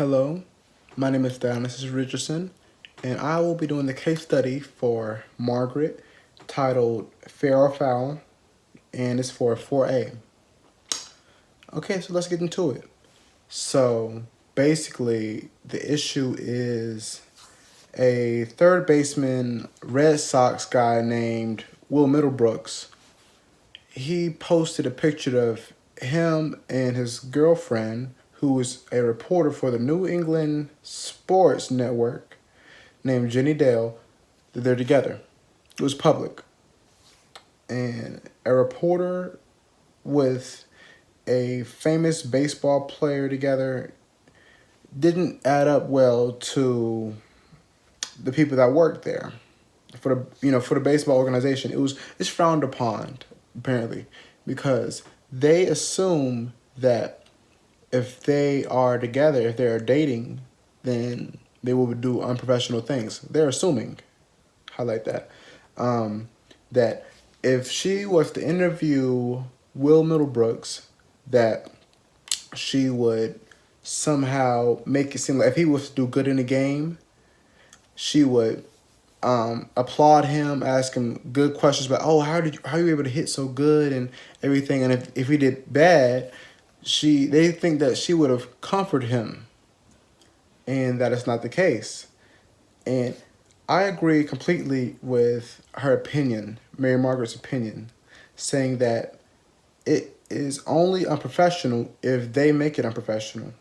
Hello, my name is Dionysus Richardson, and I will be doing the case study for Margaret titled Fair or Foul, and it's for 4A. Okay, so let's get into it. So basically, the issue is a third baseman Red Sox guy named Will Middlebrooks. He posted a picture of him and his girlfriend, who is a reporter for the New England Sports Network, named Jenny Dale, that they're together. It was public. And a reporter with a famous baseball player together didn't add up well to the people that worked there. For the baseball organization, it's frowned upon, apparently, because they assume that if they are together, if they're dating, then they will do unprofessional things. They're assuming, highlight that, that if she was to interview Will Middlebrooks, that she would somehow make it seem like if he was to do good in the game, she would applaud him, ask him good questions about, oh, how are you able to hit so good and everything, and if he did bad, they think that she would have comforted him, and that is not the case. And I agree completely with her opinion, Mary Margaret's opinion, saying that it is only unprofessional if they make it unprofessional.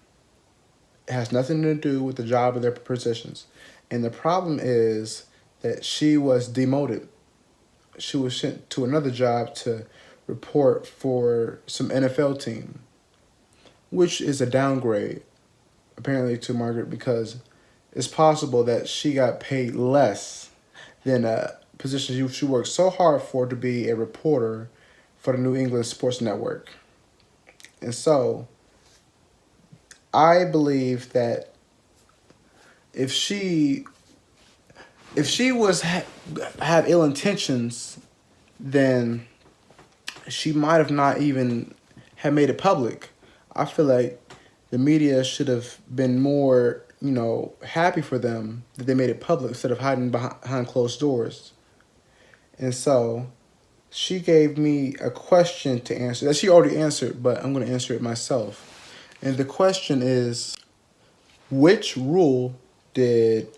It has nothing to do with the job or their positions. And the problem is that she was demoted. She was sent to another job to report for some NFL team, which is a downgrade, apparently, to Margaret, because it's possible that she got paid less than a position she worked so hard for to be a reporter for the New England Sports Network. And so I believe that if she was have ill intentions, then she might have not even have made it public. I feel like the media should have been more, happy for them that they made it public instead of hiding behind closed doors. And so she gave me a question to answer that she already answered, but I'm going to answer it myself. And the question is, which rule did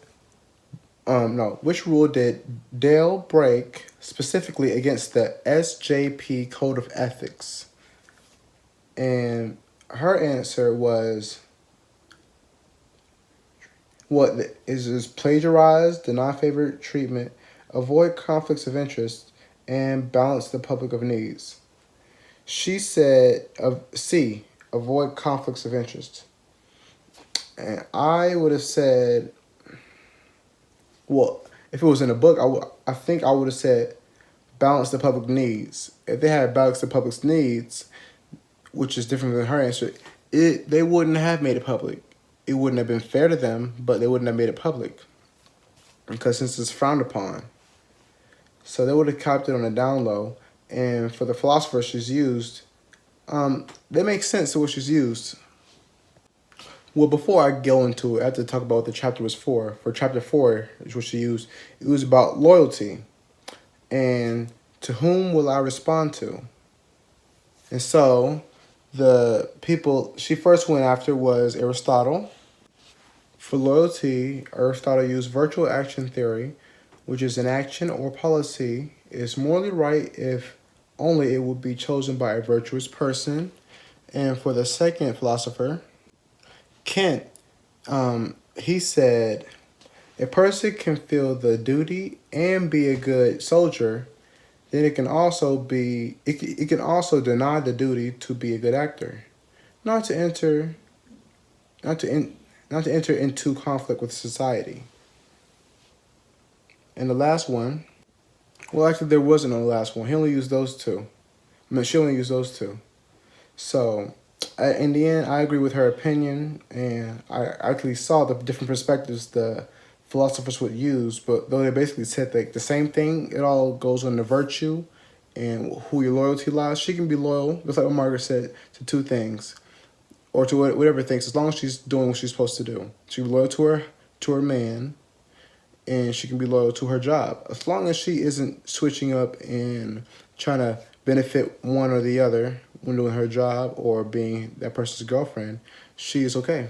which rule did Dale break specifically against the SJP Code of Ethics? And her answer was, what is plagiarize, deny favor treatment, avoid conflicts of interest, and balance the public of needs. She said C, avoid conflicts of interest. And I would have said, well, if it was in a book, I think I would have said balance the public needs. If they had balance the public's needs, which is different than her answer, they wouldn't have made it public. It wouldn't have been fair to them, but they wouldn't have made it public because since it's frowned upon. So they would have kept it on the down low. And for the philosopher she's used, they make sense to what she's used. Well, before I go into it, I have to talk about what the chapter was for. For chapter 4, which was she used, it was about loyalty. And to whom will I respond to? And so the people she first went after was Aristotle. For loyalty, Aristotle used virtual action theory, which is an action or policy is morally right if only it would be chosen by a virtuous person. And for the second philosopher, Kant, he said, a person can feel the duty and be a good soldier, then it can also deny the duty to be a good actor, not to enter into conflict with society. And the last one, well, actually there wasn't a last one. He only used those two. She only used those two. So in the end, I agree with her opinion, and I actually saw the different perspectives the philosophers would use, but though they basically said like the same thing, it all goes on the virtue and who your loyalty lies. She can be loyal, just like what Margaret said, to two things: or to whatever thinks, as long as she's doing what she's supposed to do. She can be loyal to her man, and she can be loyal to her job. As long as she isn't switching up and trying to benefit one or the other when doing her job or being that person's girlfriend, she is okay.